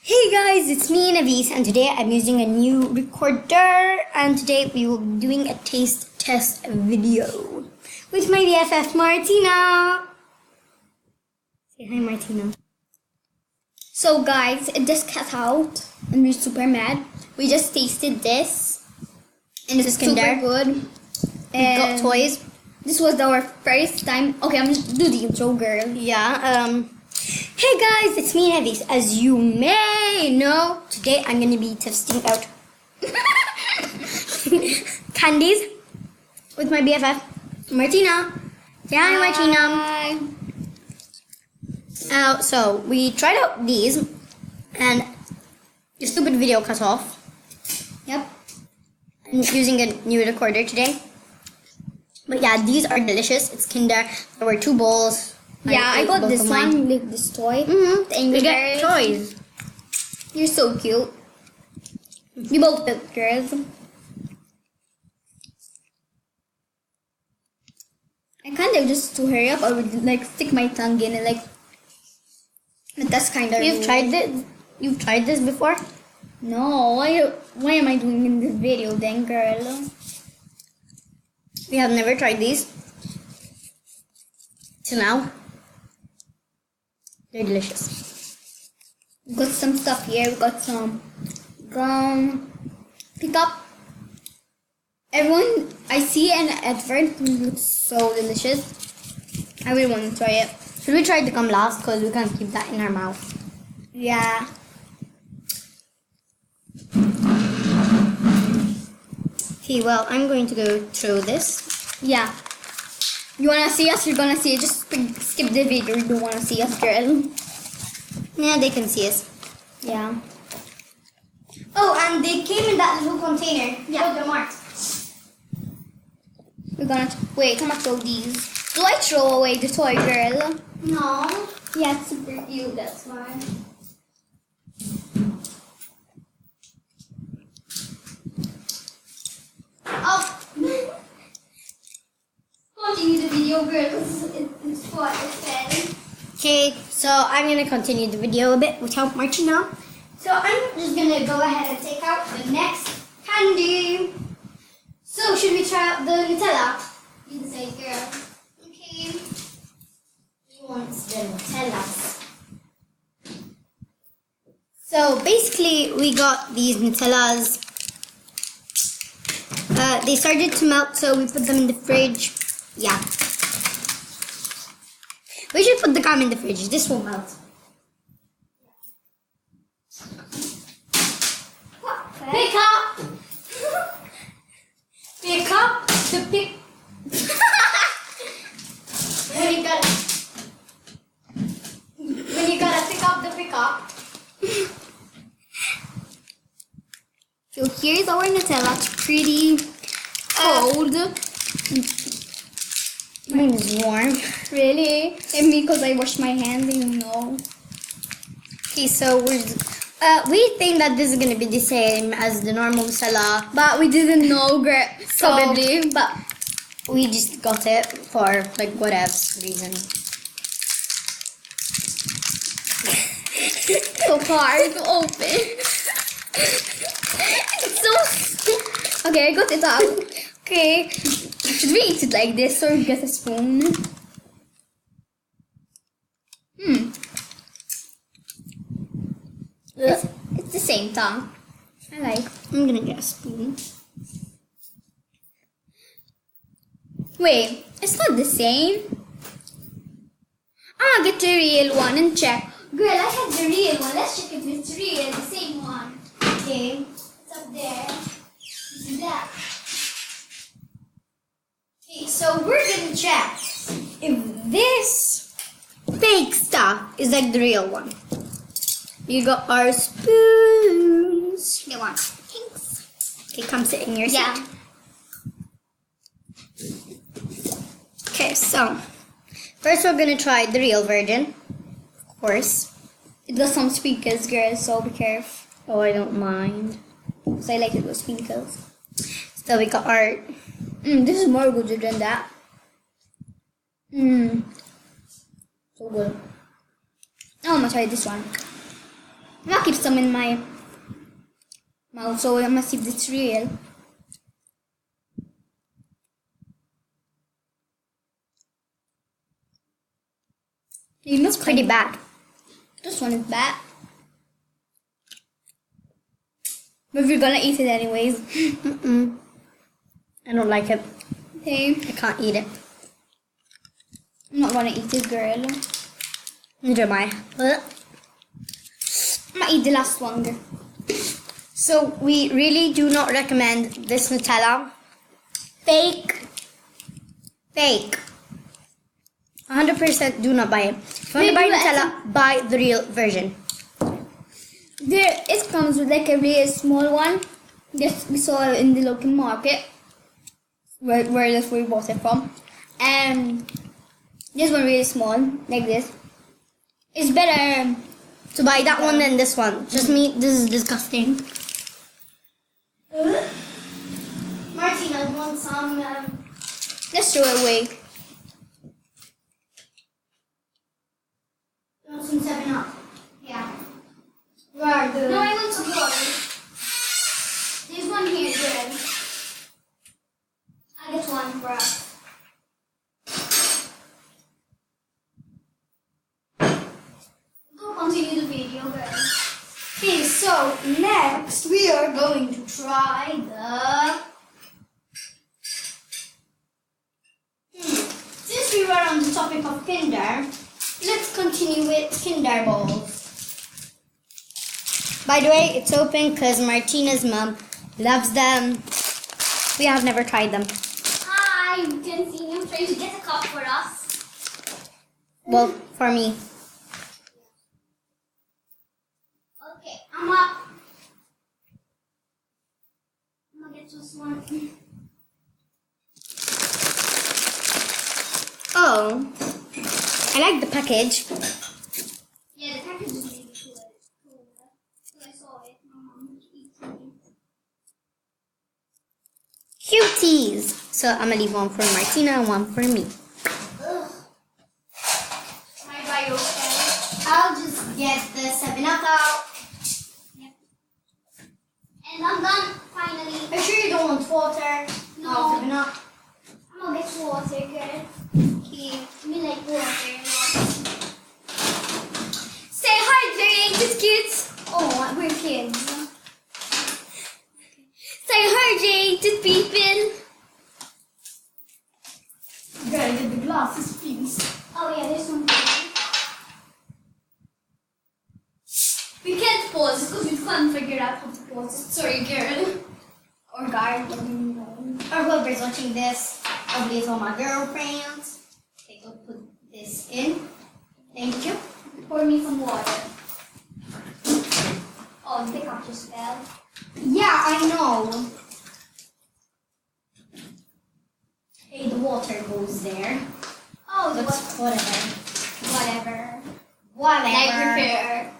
Hey guys, it's me Navis, and today I'm using a new recorder, and today we will be doing a taste test video with my BFF Martina. Say hi, Martina. So guys, it just cut out and we're super mad. We just tasted this and it's super good. We got toys. This was our first time. Okay, I'm gonna do the intro, girl. Yeah, hey guys, it's me Navis. As you may know, today I'm gonna be testing out candies with my BFF Martina. Say hi, Martina. So we tried out these, and the stupid video cut off. Yep. I'm using a new recorder today. But yeah, these are delicious. It's Kinder. There were 2 bowls. Yeah, I got this one with this toy. We get toys. You're so cute. You both look girls. I kind of just to hurry up, I would like stick my tongue in and like. But that's kind of. You've tried it. You've tried this before? No. Why am I doing in this video then, girl? We have never tried these till now. They're delicious. We got some stuff here. We got some gum. Pick up. Everyone, I see an advert. It looks so delicious. I really want to try it. Should we try the gum last? Because we can't keep that in our mouth. Yeah. Okay, well, I'm going to go through this. Yeah. You wanna see us? You're gonna see it. Just skip the video. You don't wanna see us, girl. Yeah, they can see us. Yeah. Oh, and they came in that little container. Yeah. With the marks. We're gonna wait. I'm gonna throw these. Do I throw away the toy, girl? No. Yeah, it's super cute. That's why. Oh. Continue the video, girl, because it's what it said. Okay, so I'm going to continue the video a bit without Martina. So I'm just going to go ahead and take out the next candy. So should we try out the Nutella? You can say, girl. Okay. He wants the Nutellas. So basically, we got these Nutellas. They started to melt, so we put them in the fridge. Yeah. We should put the gum in the fridge. This won't melt. Pick up! Pick up the pick. When you gotta pick up the pickup. So here's our Nutella. It's pretty cold. Mine is warm. Really? And me, because I washed my hands, you know. Okay, so we think that this is gonna be the same as the normal Nutella, But we didn't know, girl. Probably. but we just got it for like whatever reason. So hard to open. It's so. Okay, I got it out. Okay. Should we eat it like this or get a spoon? It's the same tongue. I like. I'm gonna get a spoon. Wait, it's not the same. I'll get the real one and check. Girl, I have the real one. Let's check if it's real, the same one. Okay, it's up there. It's that. Okay, so we're gonna check if this fake stuff is like the real one. We got our spoons. Get one. Thanks. Okay, come sit in your seat. Yeah. Okay, so first we're gonna try the real version, of course. It got some sprinkles, girl, so be careful. Oh, I don't mind. Because I like it with sprinkles. So we got our. This is more good than that. So good. Oh, I'm gonna try this one. I keep some in my mouth, so I must see if it's real. It looks Pretty bad. This one is bad. But we're gonna eat it anyways. I don't like it. Okay. I can't eat it. I'm not gonna eat it, girl. Neither am I. I'm gonna eat the last one, girl. So we really do not recommend this Nutella. Fake. 100% do not buy it. If you want to buy Nutella, buy the real version. It comes with like a really small one. This we saw in the local market. Where that's where we bought it from. And this one really small, like this. It's better To buy that one than this one. Just me, this is disgusting. Martina, you want some? Let's throw it away. You want some 7-Up? Yeah. Where are the... No, I want some water. There's one here, good. I'll get one for us. Go continue the video, guys. Okay, so next we are going to try the... Since we were on the topic of Kinder, let's continue with Kinder Balls. By the way, it's open because Martina's mom loves them. We have never tried them. Hi, you can see him trying to get a cup for us. Well, for me. Okay, I'm gonna get just one. Oh, I like the package. Yeah, the package is really cool. I saw it. My mom eats it. Cuties. So I'm gonna leave one for Martina and one for me. Ugh. My bio pen. I'll just get the 7-Up out. Yep. And I'm done, finally. Are you sure you don't want water? No. Oh, 7-Up. I'm gonna get water, girl. Okay. Me like water. Stay hydrated, kids. Oh, we're kids. Stay hydrated, people. Girl, get the glasses, please. Oh yeah, there's one here. We can't pause because we can't figure out how to pause it. Sorry, girl. Or guy, whatever you know. Or whoever's watching this, probably it's all my girlfriends. Okay, go put this in. Thank you. Pour me some water. Oh, pick up your spell. Yeah, I know. Okay, the water goes there. Oh, But whatever. whatever. Like Whatever. repair.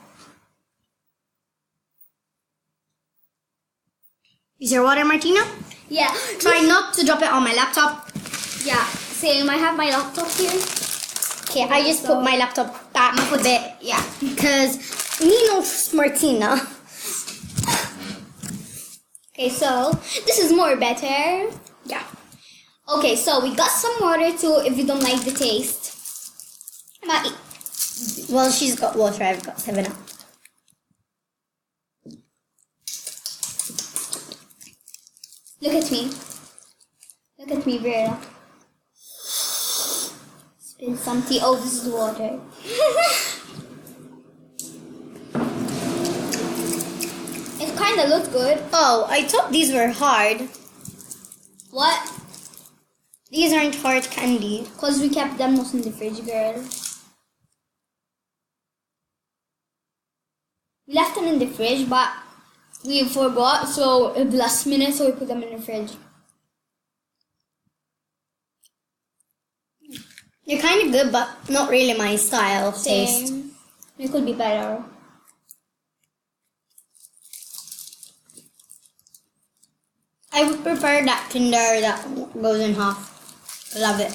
Is your water, Martina? Yeah. Try not to drop it on my laptop. Yeah. Same. I have my laptop here. Okay, I just put my laptop back a bit. Yeah. Because me knows Martina. Okay, so this is more better. Yeah. Okay, so we got some water too if you don't like the taste. But Well, she's got water, I've got 7-Up. look at me. Look at me, Vera. Spill some tea. Oh, this is water. It kind of looks good. Oh, I thought these were hard. What? These aren't hard candy. Because we kept them not in the fridge, girl. We left them in the fridge, but we forgot, so at the last minute, so we put them in the fridge. They're kind of good, but not really my style of taste. Same. It could be better. I would prefer that Kinder that goes in half. Love it.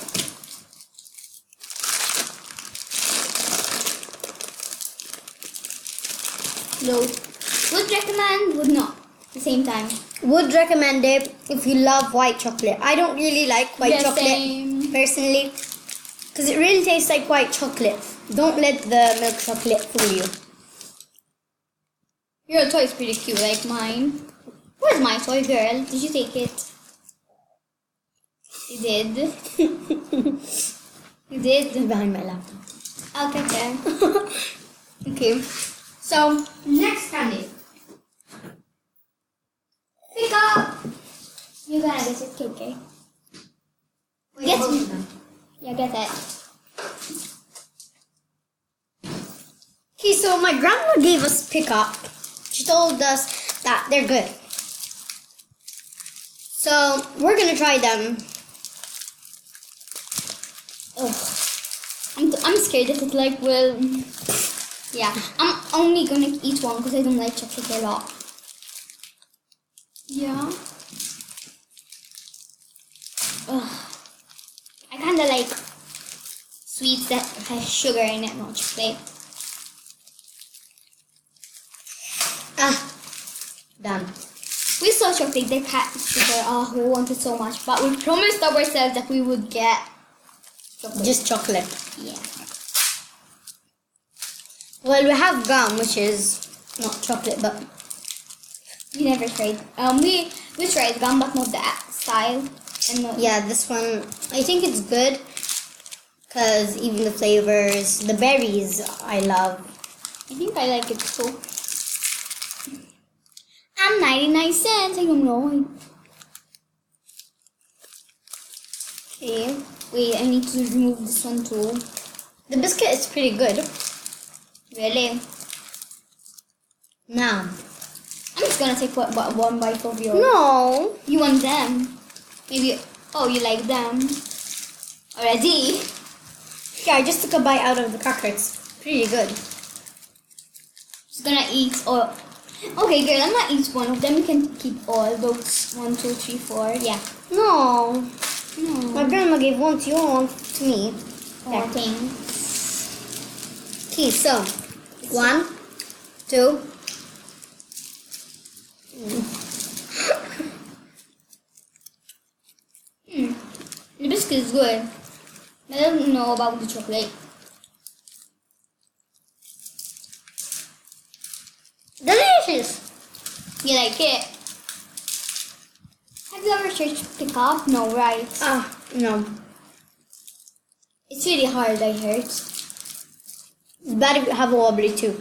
low. Would recommend, would not. At the same time. Would recommend it if you love white chocolate. I don't really like white chocolate Same. personally because it really tastes like white chocolate. Don't let the milk chocolate fool you. Your toy is pretty cute, like mine. Where's my toy, girl? Did you take it? You did. You did. Behind my laptop. Okay, okay. Okay. So next candy. Pick up. You gotta get it, KK. Get it. Yeah, get it. Okay, so my grandma gave us pickup. She told us that they're good. So we're gonna try them. Ugh. I'm scared that it like will. Yeah, I'm only gonna eat one because I don't like chocolate a lot. Yeah. Ugh. I kinda like sweets that have sugar in it, not chocolate. Done. We saw chocolate, they had sugar. Oh, we wanted so much, but we promised ourselves that we would get chocolate. Just chocolate. Yeah. Well, we have gum, which is not chocolate, but We never tried. We tried gum, but not that style. And not, yeah, this one I think it's good because even the flavors, the berries, I love. I think I like it too. And 99 cents. I don't know. Okay. Wait, I need to remove this one too. The biscuit is pretty good. Really? Now. I'm just gonna take one bite of yours. No. You want them? Maybe. Oh, you like them already? Yeah, I just took a bite out of the cracker. It's pretty good. Just gonna eat all. Okay, girl, I'm gonna eat one of them. You can keep all those 1, 2, 3, 4. Yeah. No. No. My grandma gave one to you and one to me. Oh, thanks. Okay, so 1, 2. The biscuit is good. I don't know about the chocolate. Delicious. You like it? Have you ever tried pick up? No, right? No. It's really hard, I heard. It's bad if you have a wobbly too.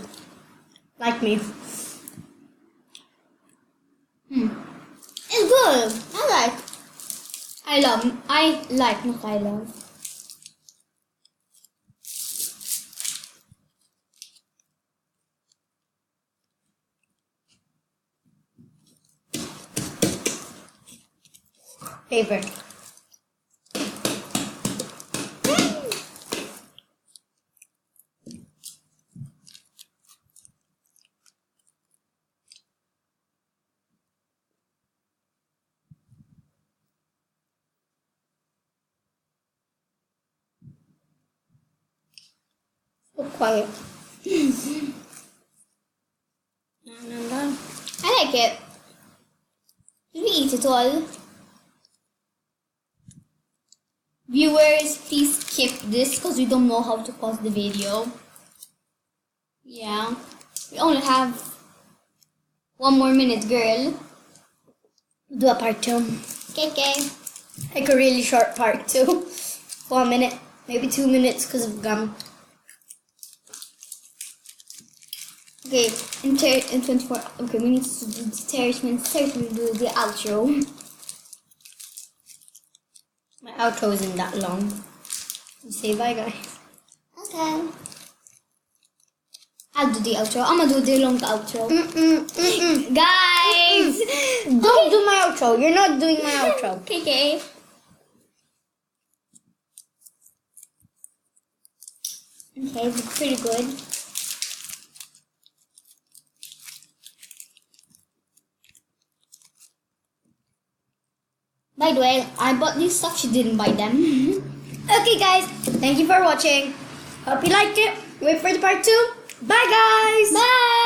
Like me. It's good. I like, not I love. Favorite. So quiet. I like it. Did we eat it all? Viewers, please skip this because we don't know how to pause the video. Yeah. We only have 1 more minute, girl. Do a part 2. Okay. Like a really short part 2. 1 minute, maybe 2 minutes because of gum. Okay, in 24. Okay, we need to do the certainly do the outro. My outro isn't that long. Say bye, guys. Okay. I'll do the outro. I'm gonna do the long outro. Guys! Don't do my outro. You're not doing my outro. Okay. Okay, it's pretty good. By the way, I bought these stuff. She didn't buy them. Okay, guys. Thank you for watching. Hope you liked it. Wait for the part 2. Bye, guys. Bye!